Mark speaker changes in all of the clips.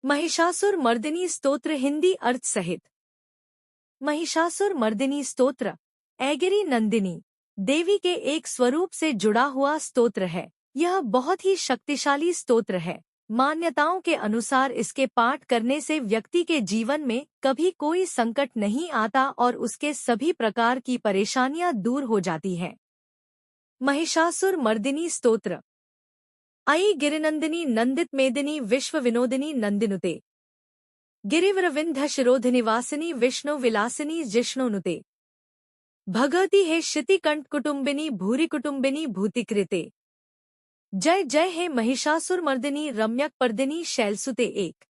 Speaker 1: महिषासुर मर्दिनी स्तोत्र हिंदी अर्थ सहित। महिषासुर मर्दिनी स्तोत्र ऐगिरी नंदिनी देवी के एक स्वरूप से जुड़ा हुआ स्तोत्र है। यह बहुत ही शक्तिशाली स्तोत्र है। मान्यताओं के अनुसार इसके पाठ करने से व्यक्ति के जीवन में कभी कोई संकट नहीं आता और उसके सभी प्रकार की परेशानियां दूर हो जाती हैं। महिषासुर मर्दिनी स्तोत्र। अयि गिरिनंदिनी नंदित मेदिनी विश्व विनोदिनी नंदिनुते गिरिवरविंध्य शिरोधिनिवासिनी विष्णु विलासिनी जिष्णुनुते भगवती हे शितिकंठ कुटुंबिनी भूरि कुटुंबिनी भूतिकृते। जय जय हे महिषासुर मर्दिनी रम्यक पर्दिनी शैलसुते। एक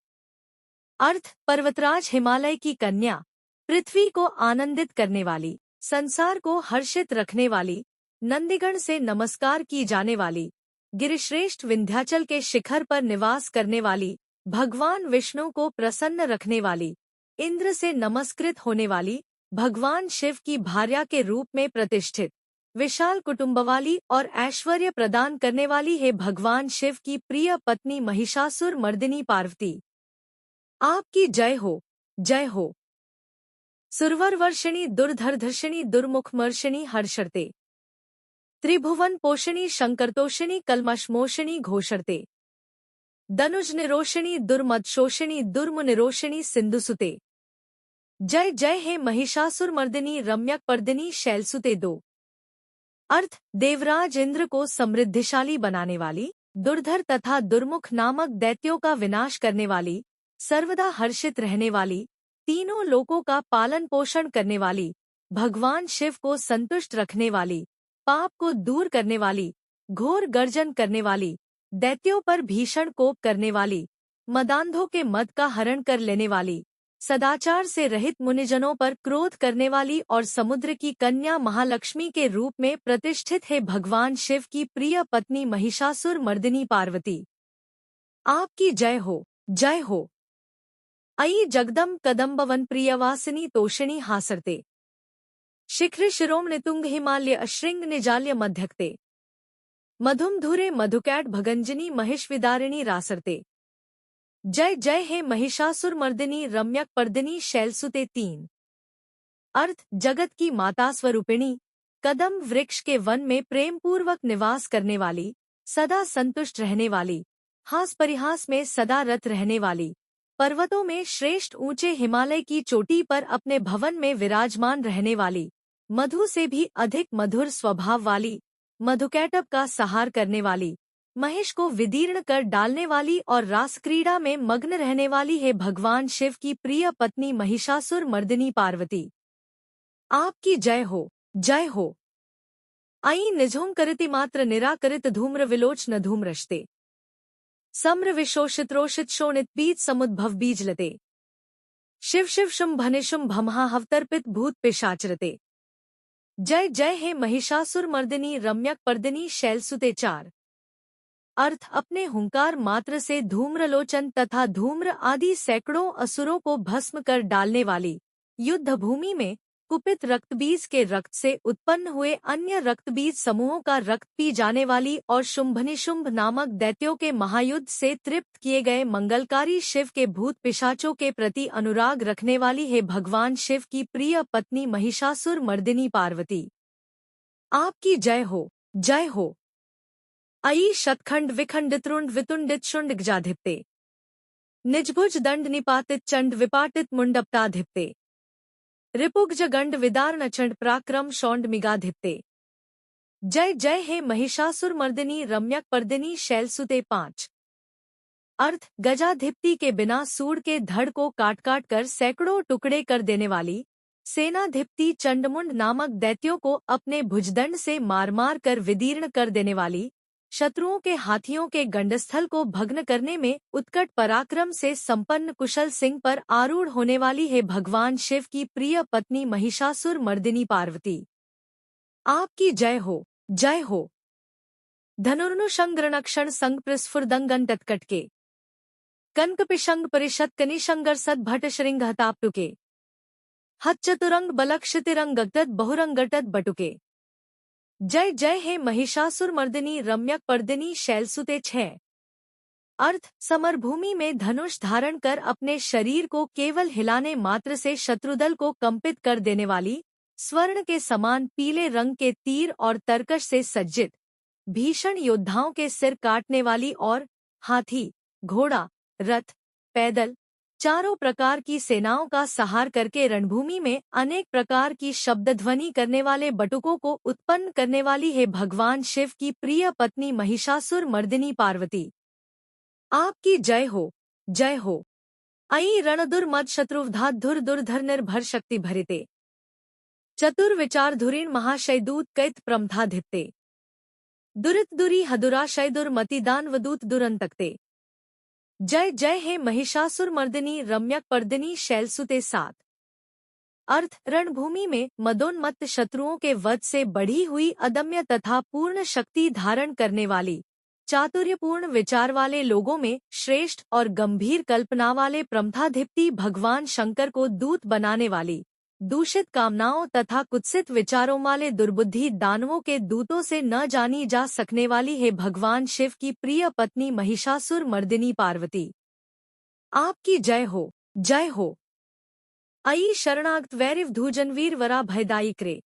Speaker 1: अर्थ पर्वतराज हिमालय की कन्या, पृथ्वी को आनंदित करने वाली, संसार को हर्षित रखने वाली, नंदीगण से नमस्कार की जाने वाली, गिरिश्रेष्ठ विंध्याचल के शिखर पर निवास करने वाली, भगवान विष्णु को प्रसन्न रखने वाली, इंद्र से नमस्कृत होने वाली, भगवान शिव की भार्या के रूप में प्रतिष्ठित, विशाल कुटुंब वाली और ऐश्वर्य प्रदान करने वाली है भगवान शिव की प्रिय पत्नी महिषासुर मर्दिनी पार्वती। आपकी जय हो, जय हो। सुरवर वर्षिणी दुर्धरधर्षिणी दुर्मुखमर्षिणी हर्षर्ते त्रिभुवन पोषिणी शंकरतोषिणी कल्मषमोषिणी घोषर्ते दनुज निरोषिणी दुर्मदशोषिणी दुर्मुनिरोषिणी सिंधुसुते। जय जय हे महिषासुर मर्दिनी रम्यक पर्दिनी शैलसुते। दो अर्थ देवराज इंद्र को समृद्धिशाली बनाने वाली, दुर्धर तथा दुर्मुख नामक दैत्यों का विनाश करने वाली, सर्वदा हर्षित रहने वाली, तीनों लोकों का पालन पोषण करने वाली, भगवान शिव को संतुष्ट रखने वाली, पाप को दूर करने वाली, घोर गर्जन करने वाली, दैत्यों पर भीषण कोप करने वाली, मदांधों के मद का हरण कर लेने वाली, सदाचार से रहित मुनिजनों पर क्रोध करने वाली और समुद्र की कन्या महालक्ष्मी के रूप में प्रतिष्ठित है भगवान शिव की प्रिय पत्नी महिषासुर मर्दिनी पार्वती। आपकी जय हो, जय हो। अयि जगदम कदम्बवन प्रियवासिनी तोषिणी हासरते शिखर शिरोमणि तुंग हिमालय अश्रृंग निजाल्य मध्यक्ते मधुम धुरे मधुकैट भगंजनी महिषविदारिणी रासरते। जय जय हे महिषासुर मर्दिनी रम्यक पर्दिनी शैलसुते। तीन अर्थ जगत की माता स्वरूपिणी, कदम वृक्ष के वन में प्रेम पूर्वक निवास करने वाली, सदा संतुष्ट रहने वाली, हास परिहास में सदा रत रहने वाली, पर्वतों में श्रेष्ठ ऊंचे हिमालय की चोटी पर अपने भवन में विराजमान रहने वाली, मधु से भी अधिक मधुर स्वभाव वाली, मधुकैटभ का सहार करने वाली, महेश को विदीर्ण कर डालने वाली और रास क्रीड़ा में मग्न रहने वाली है भगवान शिव की प्रिय पत्नी महिषासुर मर्दिनी पार्वती। आपकी जय हो, जय हो। अयि निझोंकरिति मात्र निराकरित धूम्र विलोचन धूम्रश्ते सम्र विशोषित रोषित शोणित बीज समुद्भव बीजलते शिव शिव शुंभ भनिशुंभ भमहा हवतर्पित भूत पिशाचरते। जय जय हे महिषासुर मर्दिनी रम्यक पर्दिनी शैलसुते। चार अर्थ अपने हुंकार मात्र से धूम्रलोचन तथा धूम्र आदि सैकड़ों असुरों को भस्म कर डालने वाली, युद्ध भूमि में कुपित रक्तबीज के रक्त से उत्पन्न हुए अन्य रक्तबीज समूहों का रक्त पी जाने वाली और शुंभनिशुंभ नामक दैत्यों के महायुद्ध से तृप्त किए गए मंगलकारी शिव के भूत पिशाचों के प्रति अनुराग रखने वाली है भगवान शिव की प्रिय पत्नी महिषासुर मर्दिनी पार्वती। आपकी जय हो, जय हो। अयि शतखंड विखंडित रुंड वितुंडित शुंड गजाधिपते निजभुज दंड निपातित चंड विपाटित मुंडपताधिपते रिपुगज गंड विदारण चंड पराक्रम शौंड मिगाधिपते। जय जय हे महिषासुर मर्दिनी रम्यक पर्दिनी शैलसुते। पांच अर्थ गजाधिपति के बिना सूंड के धड़ को काट काट कर सैकड़ों टुकड़े कर देने वाली, सेनाधिपति चंडमुंड नामक दैत्यों को अपने भुजदंड से मार मार कर विदीर्ण कर देने वाली, शत्रुओं के हाथियों के गंडस्थल को भग्न करने में उत्कट पराक्रम से संपन्न कुशल सिंह पर आरूढ़ होने वाली है भगवान शिव की प्रिय पत्नी महिषासुर मर्दिनी पार्वती। आपकी जय हो, जय हो। धनुर्नुषंग्रणक्षण संग प्रस्फुरदंगन तत्कटके कनकपिशंग परिषद कनिशंगर सद भट श्रृंगहताप्टुके हच्चतुरंग बलक्षितिरंगगत बहुरंगटत बटुके। जय जय हे महिषासुर मर्दिनी रम्यक पर्दिनी शैलसुते। छह अर्थ समरभूमि में धनुष धारण कर अपने शरीर को केवल हिलाने मात्र से शत्रुदल को कंपित कर देने वाली, स्वर्ण के समान पीले रंग के तीर और तरकश से सज्जित भीषण योद्धाओं के सिर काटने वाली और हाथी, घोड़ा, रथ, पैदल चारों प्रकार की सेनाओं का सहार करके रणभूमि में अनेक प्रकार की शब्द ध्वनि करने वाले बटुकों को उत्पन्न करने वाली है भगवान शिव की प्रिय पत्नी महिषासुर मर्दिनी पार्वती। आपकी जय हो, जय हो। अयि रणदुर मद शत्रुवधा धुर दुर्धर निर्भर शक्ति भरिते चतुर्विचार धुरीण महाशयदूत कैत प्रमथाधिपते दुरित दुरी हदुराशय दुर्मतिदान वदूत दुरंतकते। जय जय हे महिषासुर मर्दिनी रम्यक पर्दिनी शैलसुते सात। अर्थ रणभूमि में मदोन्मत्त शत्रुओं के वध से बढ़ी हुई अदम्य तथा पूर्ण शक्ति धारण करने वाली, चातुर्यपूर्ण विचार वाले लोगों में श्रेष्ठ और गंभीर कल्पना वाले प्रमथाधिपति भगवान शंकर को दूत बनाने वाली, दूषित कामनाओं तथा कुत्सित विचारों वाले दुर्बुद्धि दानवों के दूतों से न जानी जा सकने वाली है भगवान शिव की प्रिय पत्नी महिषासुर मर्दिनी पार्वती। आपकी जय हो, जय हो। अयि शरणागत वैरिव धूजनवीर वरा भयदायी करे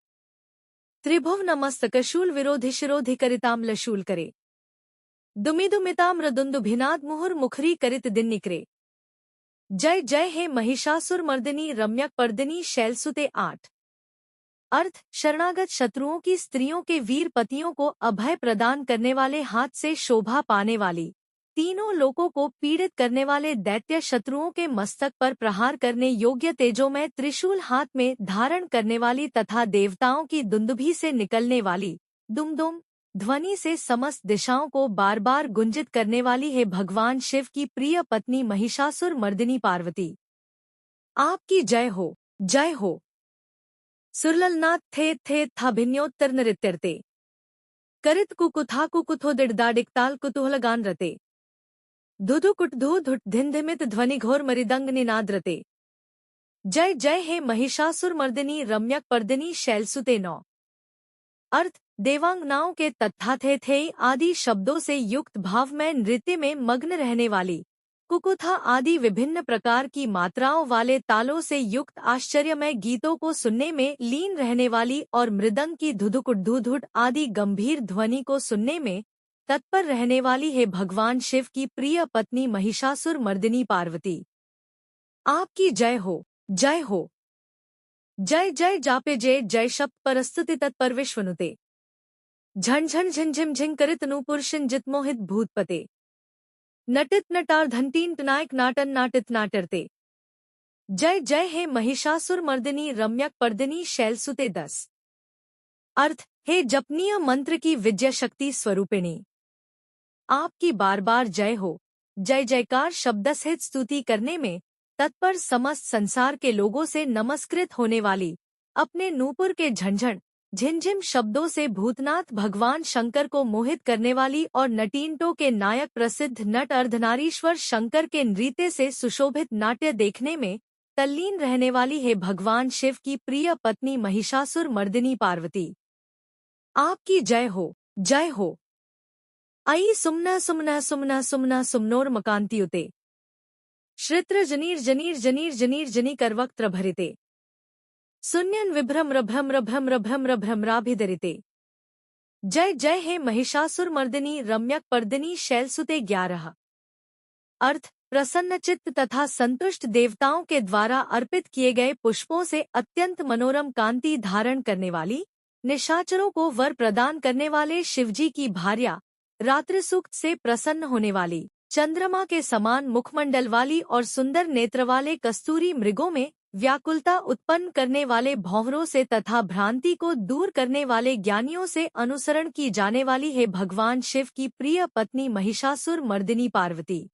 Speaker 1: त्रिभुव नमस्तकशूल विरोधि शिरोधि करिताम लशूल करे दुमिदुमिताम रदुन्दुभिनाद मुहुर मुखरी करित दिन निकरे। जय जय हे महिषासुर मर्दिनी रम्यक पर्दिनी शैलसुते आठ। अर्थ शरणागत शत्रुओं की स्त्रियों के वीर पतियों को अभय प्रदान करने वाले हाथ से शोभा पाने वाली, तीनों लोकों को पीड़ित करने वाले दैत्य शत्रुओं के मस्तक पर प्रहार करने योग्य तेजोमय त्रिशूल हाथ में धारण करने वाली तथा देवताओं की दुंदुभी से निकलने वाली दुमदुम ध्वनि से समस्त दिशाओं को बार बार गुंजित करने वाली है भगवान शिव की प्रिय पत्नी महिषासुर मर्दिनी पार्वती। आपकी जय हो, जय हो। सुरललनाथ थे था भिन्योत्तर नृत्यर्ते करित कुकुथा कुकुथो दिड़दाडिकताल कुतूहलगान रते धुधु कुटधु धुट धिंधिमित ध्वनि घोर मरिदंग निनाद रते। जय जय हे महिषासुर मर्दिनी रम्यक पर्दिनी शैलसुते नौ। अर्थ देवांगनाओं के तत्थाथे आदि शब्दों से युक्त भावमय नृत्य में मग्न रहने वाली, कुकुथा आदि विभिन्न प्रकार की मात्राओं वाले तालों से युक्त आश्चर्यमय गीतों को सुनने में लीन रहने वाली और मृदंग की धुधुकुटधुधुट आदि गंभीर ध्वनि को सुनने में तत्पर रहने वाली है भगवान शिव की प्रिय पत्नी महिषासुर मर्दिनी पार्वती। आपकी जय हो, जय हो। जय जय जापे जय जय शब्द परस्तुति तत्पर विश्वनुते झंझन झिंझिम झिंकरित नूपुरुषिन जितमोहित भूतपते नटित नटार धंटीन टनायक नाटन नाटित नाटरते। जय जय हे महिषासुर मर्दिनी रम्यक पर्दिनी शैलसुते 10। अर्थ हे जपनीय मंत्र की विजय शक्ति स्वरूपिणी, आपकी बार बार जय हो, जय जयकार शब्द सहित स्तुति करने में तत्पर समस्त संसार के लोगों से नमस्कृत होने वाली, अपने नूपुर के झंझण झिंझिम शब्दों से भूतनाथ भगवान शंकर को मोहित करने वाली और नटीनटों के नायक प्रसिद्ध नट अर्धनारीश्वर शंकर के नृत्य से सुशोभित नाट्य देखने में तल्लीन रहने वाली है भगवान शिव की प्रिय पत्नी महिषासुर मर्दिनी पार्वती। आपकी जय हो, जय हो। अयि सुमना सुमना सुमना सुमना सुमनोर मकांतियुते श्रित्र जनीर जनीर जनीर जनीर जनी करवक्त्र भरिते सुन्यन विभ्रम रभ्रम रभ्रम रभ्रम रभ्रमराभिधरिते। जय जय हे महिषासुर मर्दिनी रम्यक पर्दिनी शैलसुते 11। अर्थ प्रसन्नचित्त तथा संतुष्ट देवताओं के द्वारा अर्पित किए गए पुष्पों से अत्यंत मनोरम कांति धारण करने वाली, निशाचरों को वर प्रदान करने वाले शिवजी की भार्या, रात्रि सूक्त से प्रसन्न होने वाली, चंद्रमा के समान मुखमंडल वाली और सुंदर नेत्र वाले कस्तूरी मृगों में व्याकुलता उत्पन्न करने वाले भौंवरों से तथा भ्रांति को दूर करने वाले ज्ञानियों से अनुसरण की जाने वाली है भगवान शिव की प्रिय पत्नी महिषासुर मर्दिनी पार्वती।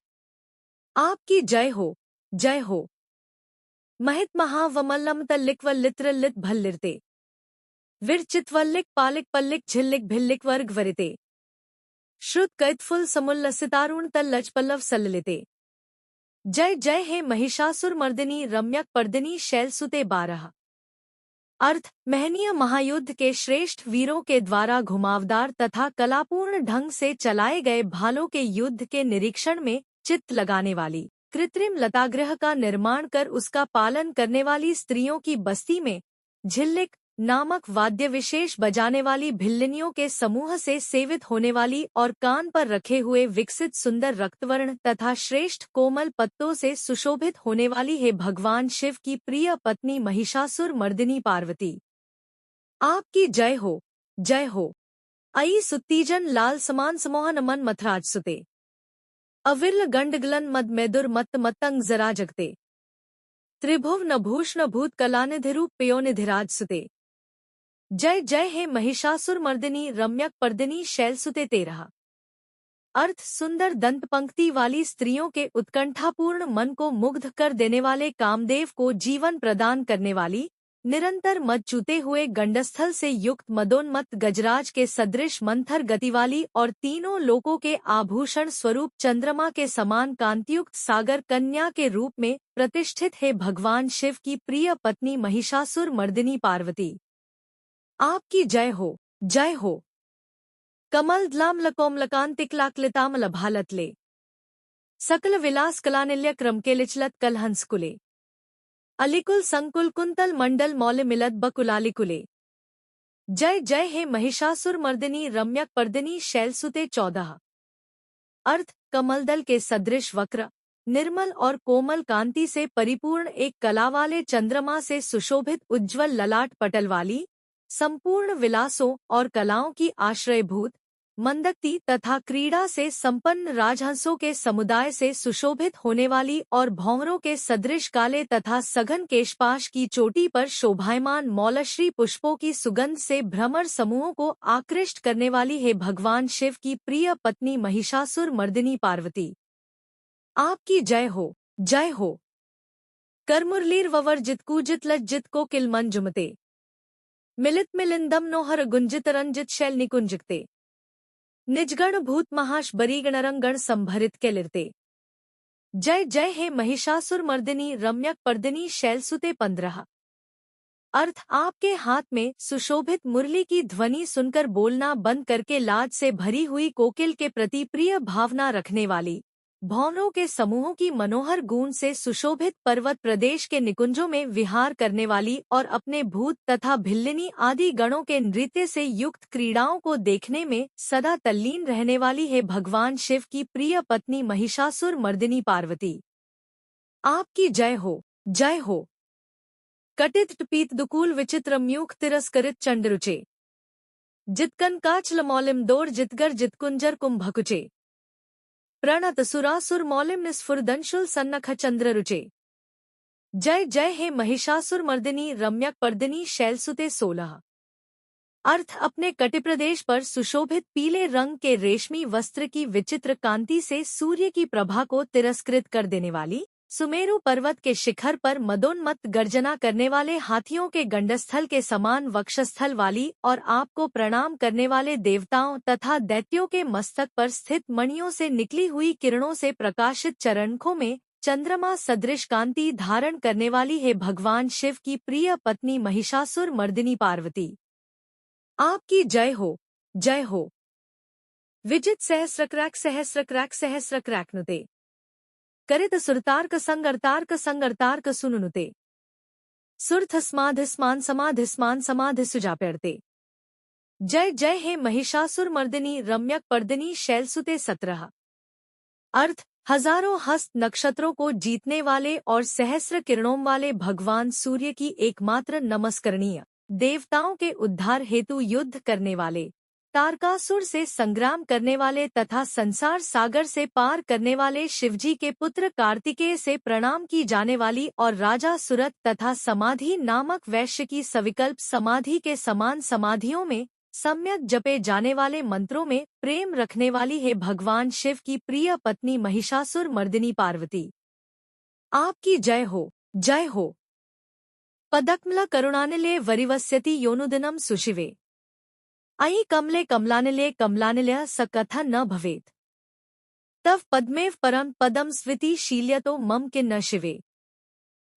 Speaker 1: आपकी जय हो, जय हो। महित महावमल्लम तल्लिक्वल्लित्रल्लित भल्लिरते विरचित्वल्लिक पालिक पल्लिक झिल्लिक भिल्लिक वर्ग वरिते श्रुत कैतफुल समुल्लसितारुण तल्लज पल्लव सल्लिते। जय जय हे महिषासुर मर्दिनी रम्यक पर्दिनी शैलसुते 12। अर्थ महनीय महायुद्ध के श्रेष्ठ वीरों के द्वारा घुमावदार तथा कलापूर्ण ढंग से चलाए गए भालों के युद्ध के निरीक्षण में चित्त लगाने वाली, कृत्रिम लतागृह का निर्माण कर उसका पालन करने वाली स्त्रियों की बस्ती में झिल्लिक नामक वाद्य विशेष बजाने वाली भिल्लनियों के समूह से सेवित होने वाली और कान पर रखे हुए विकसित सुंदर रक्तवर्ण तथा श्रेष्ठ कोमल पत्तों से सुशोभित होने वाली है भगवान शिव की प्रिय पत्नी महिषासुर मर्दिनी पार्वती। आपकी जय हो, जय हो। अई सुत्तीजन लाल समान समोहन मन मथराज सुते, अविरल गंडगलन मद मैदुर मत्त मतंग जरा जगते, त्रिभुवन भूषण भूत कलानिधिरूप पयोनिधिराज सुते। जय जय हे महिषासुर मर्दिनी रम्यक पर्दिनी शैलसुते तेरह। अर्थ सुंदर दंत पंक्ति वाली स्त्रियों के उत्कंठापूर्ण मन को मुग्ध कर देने वाले कामदेव को जीवन प्रदान करने वाली, निरंतर मद चूते हुए गंडस्थल से युक्त मदोन्मत्त गजराज के सदृश मंथर गति वाली और तीनों लोकों के आभूषण स्वरूप चंद्रमा के समान कांतियुक्त सागर कन्या के रूप में प्रतिष्ठित है भगवान शिव की प्रिय पत्नी महिषासुर मर्दिनी पार्वती। आपकी जय हो, जय हो। कमल द्लामलकोमलकांतिक्लाक्लितामलभालतले, सकल विलास कलानिल्य क्रमकेलिचलत कलहंसकुले, अलिकुल संकुल कुंतल मंडल मौल मिलत बकुलालिकुले। जय जय हे महिषासुर मर्दिनी रम्यक पर्दिनी शैलसुते 14। अर्थ कमलदल के सदृश वक्र, निर्मल और कोमल कांति से परिपूर्ण एक कला वाले चंद्रमा से सुशोभित उज्ज्वल ललाट पटल वाली, संपूर्ण विलासों और कलाओं की आश्रयभूत, मंदक्ति तथा क्रीड़ा से संपन्न राजहंसों के समुदाय से सुशोभित होने वाली और भौंवरों के सदृश काले तथा सघन केशपाश की चोटी पर शोभायमान मौलश्री पुष्पों की सुगंध से भ्रमर समूहों को आकृष्ट करने वाली है भगवान शिव की प्रिय पत्नी महिषासुर मर्दिनी पार्वती। आपकी जय हो, जय हो। करमुरलीर ववर जितकूजित लज्जित को किलमन जुमते, मिलित मिलिंदम नोहर गुंजित रंजित शैल निकुंजकते, निजगण भूत महाश बरीगणरंगण संभरित के लिरते। जय जय हे महिषासुर मर्दिनी रम्यक पर्दिनी शैलसुते 15। अर्थ आपके हाथ में सुशोभित मुरली की ध्वनि सुनकर बोलना बंद करके लाज से भरी हुई कोकिल के प्रति प्रिय भावना रखने वाली, भौंवरों के समूहों की मनोहर गूंज से सुशोभित पर्वत प्रदेश के निकुंजों में विहार करने वाली और अपने भूत तथा भिल्लिनी आदि गणों के नृत्य से युक्त क्रीड़ाओं को देखने में सदा तल्लीन रहने वाली है भगवान शिव की प्रिय पत्नी महिषासुर मर्दिनी पार्वती। आपकी जय हो, जय हो। कटित टपीत दुकूल विचित्र म्यूख तिरस्करित चंडरुचे, जितकन काचल मौलिम दौर जितगर जितकुंजर कुंभकुचे, प्रणत सुरासुर मौलिम निस्फुरदंशुल सन्नख चंद्र रुचे। जय जय हे महिषासुर मर्दिनी रम्यक पर्दिनी शैलसुते 16। अर्थ अपने कटिप्रदेश पर सुशोभित पीले रंग के रेशमी वस्त्र की विचित्र कांति से सूर्य की प्रभा को तिरस्कृत कर देने वाली, सुमेरु पर्वत के शिखर पर मदोन्मत्त गर्जना करने वाले हाथियों के गंडस्थल के समान वक्षस्थल वाली और आपको प्रणाम करने वाले देवताओं तथा दैत्यों के मस्तक पर स्थित मणियों से निकली हुई किरणों से प्रकाशित चरणखों में चंद्रमा सदृश कांति धारण करने वाली है भगवान शिव की प्रिय पत्नी महिषासुर मर्दिनी पार्वती। आपकी जय हो, जय हो। विजित सहस्रक्रैक सहस्रक्रैकनुते, करित सुरतार्क संगर्तार्क सुनुनुते, सुर्थ स्माधिस्मान समाधिस्मान समाधि सुजाप्यर्ते। जय जय हे महिषासुर मर्दिनी रम्यक पर्दिनी शैलसुते 17। अर्थ हजारों हस्त नक्षत्रों को जीतने वाले और सहस्र किरणों वाले भगवान सूर्य की एकमात्र नमस्करणीय, देवताओं के उद्धार हेतु युद्ध करने वाले, तारकासुर से संग्राम करने वाले तथा संसार सागर से पार करने वाले शिवजी के पुत्र कार्तिकेय से प्रणाम की जाने वाली और राजा सुरत तथा समाधि नामक वैश्य की सविकल्प समाधि के समान समाधियों में सम्यक जपे जाने वाले मंत्रों में प्रेम रखने वाली है भगवान शिव की प्रिय पत्नी महिषासुर मर्दिनी पार्वती। आपकी जय हो, जय हो। पदक्मल करुणानिलये वरिवस्यति योनुदिनं सुशिवे, अयि कमले कमलानिलये कमलानिलयः स कथा न भवेत्, तव पद्मेव परम पदम स्विति शील्यतो मम किन्न शिवे।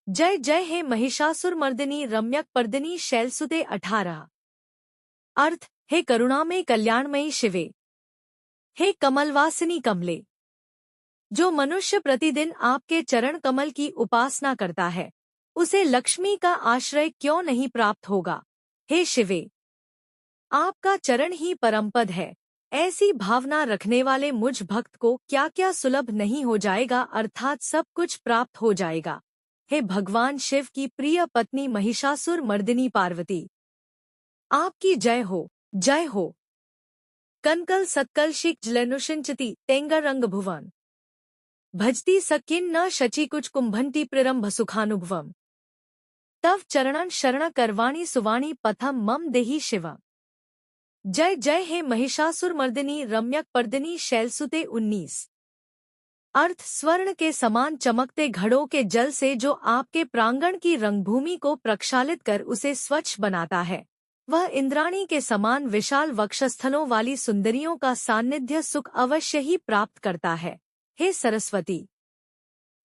Speaker 1: जय जय हे महिषासुरमर्दिनी रम्यक पर्दिनी शैलसुते 18। अर्थ, हे करुणामय कल्याणमयी शिवे, हे कमलवासिनी कमले। जो मनुष्य प्रतिदिन आपके चरण कमल की उपासना करता है, उसे लक्ष्मी का आश्रय क्यों नहीं प्राप्त होगा। हे शिवे, आपका चरण ही परमपद है। ऐसी भावना रखने वाले मुझ भक्त को क्या क्या सुलभ नहीं हो जाएगा, अर्थात सब कुछ प्राप्त हो जाएगा। हे भगवान शिव की प्रिय पत्नी महिषासुर मर्दिनी पार्वती, आपकी जय हो, जय हो। कनकल सत्कलशिक जलनुषिंचति तेंगरंग भुवन, भजती सकिन न शची कुछ कुंभंती प्रिरंभ सुखानुभवम। तव चरणन शरण करवाणी सुवाणी पथम मम देहि शिव। जय जय हे महिषासुरमर्दिनी रम्यक पर्दिनी शैलसुते 19। अर्थ, स्वर्ण के समान चमकते घड़ों के जल से जो आपके प्रांगण की रंगभूमि को प्रक्षालित कर उसे स्वच्छ बनाता है, वह इंद्राणी के समान विशाल वक्षस्थलों वाली सुंदरियों का सान्निध्य सुख अवश्य ही प्राप्त करता है। हे सरस्वती,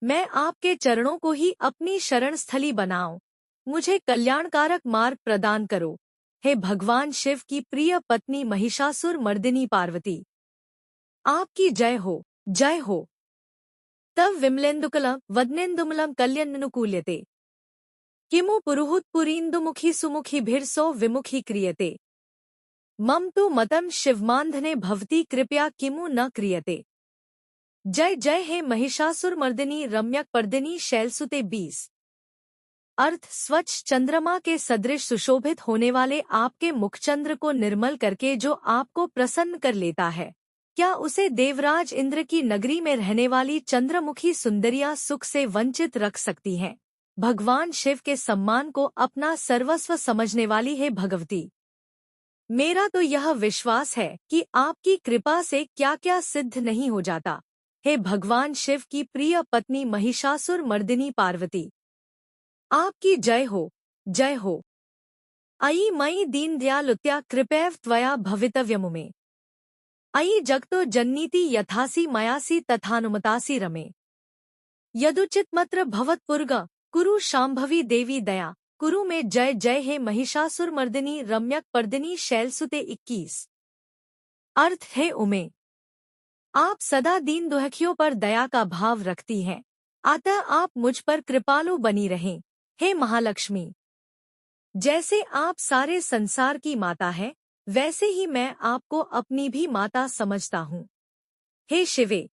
Speaker 1: मैं आपके चरणों को ही अपनी शरण स्थली बनाऊं, मुझे कल्याणकारक मार्ग प्रदान करो। हे भगवान शिव की प्रिय पत्नी महिषासुर मर्दिनी पार्वती, आपकी जय हो, जय हो। तव विमलेन्दुकलम वदनेन्दुमलम कल्यन्नुकूल्यते, किमु पुरुहुत्पुरीन्दुमुखी सुमुखी भिर्सो विमुखी क्रियते। मम तु मतम शिवमान्धने भवती कृपया किमु न क्रियते। जय जय हे महिषासुरमर्दिनी रम्यक पर्दिनी शैलसुते 20। अर्थ, स्वच्छ चंद्रमा के सदृश सुशोभित होने वाले आपके मुखचंद्र को निर्मल करके जो आपको प्रसन्न कर लेता है, क्या उसे देवराज इंद्र की नगरी में रहने वाली चंद्रमुखी सुंदरियां सुख से वंचित रख सकती हैं। भगवान शिव के सम्मान को अपना सर्वस्व समझने वाली है भगवती, मेरा तो यह विश्वास है कि आपकी कृपा से क्या क्या सिद्ध नहीं हो जाता। हे भगवान शिव की प्रिय पत्नी महिषासुर मर्दिनी पार्वती, आपकी जय हो, जय हो। अयि मयि दीनदयालुत्या कृपैव त्वया भवितव्यमुमे, अयि जगतो जन्नीति यथासि मयासि तथानुमतासि रमे। यदुचितमत्र भवत्पुर्ग कुरु शाम्भवी देवी दया कुरु में। जय जय हे महिषासुरमर्दिनी रम्यक पर्दिनी शैलसुते 21। अर्थ, हे उमे, आप सदा दीन दुखियों पर दया का भाव रखती हैं, अतः आप मुझ पर कृपालु बनी रहें। हे महालक्ष्मी, जैसे आप सारे संसार की माता है, वैसे ही मैं आपको अपनी भी माता समझता हूँ। हे शिवे,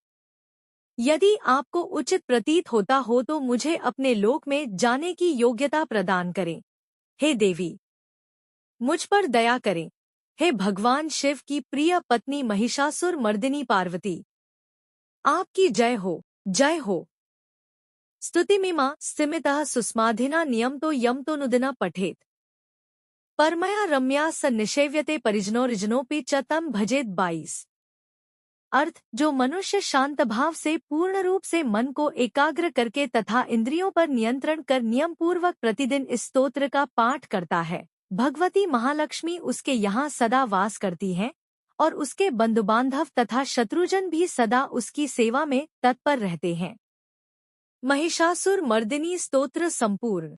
Speaker 1: यदि आपको उचित प्रतीत होता हो तो मुझे अपने लोक में जाने की योग्यता प्रदान करें। हे देवी, मुझ पर दया करें। हे भगवान शिव की प्रिय पत्नी महिषासुर मर्दिनी पार्वती, आपकी जय हो, जय हो। स्तुतिमिमा स्थिमितः सुस्माधिना नियमतो यमतो नुदिना पठेत, परमया रम्या स निषेव्यते परिजनो रिजनोपि च तम भजेत 22। अर्थ, जो मनुष्य शांत भाव से पूर्ण रूप से मन को एकाग्र करके तथा इंद्रियों पर नियंत्रण कर नियम पूर्वक प्रतिदिन इस स्तोत्र का पाठ करता है, भगवती महालक्ष्मी उसके यहाँ सदा वास करती हैं और उसके बंधुबांधव तथा शत्रुजन भी सदा उसकी सेवा में तत्पर रहते हैं। महिषासुर मर्दिनी स्तोत्र संपूर्ण।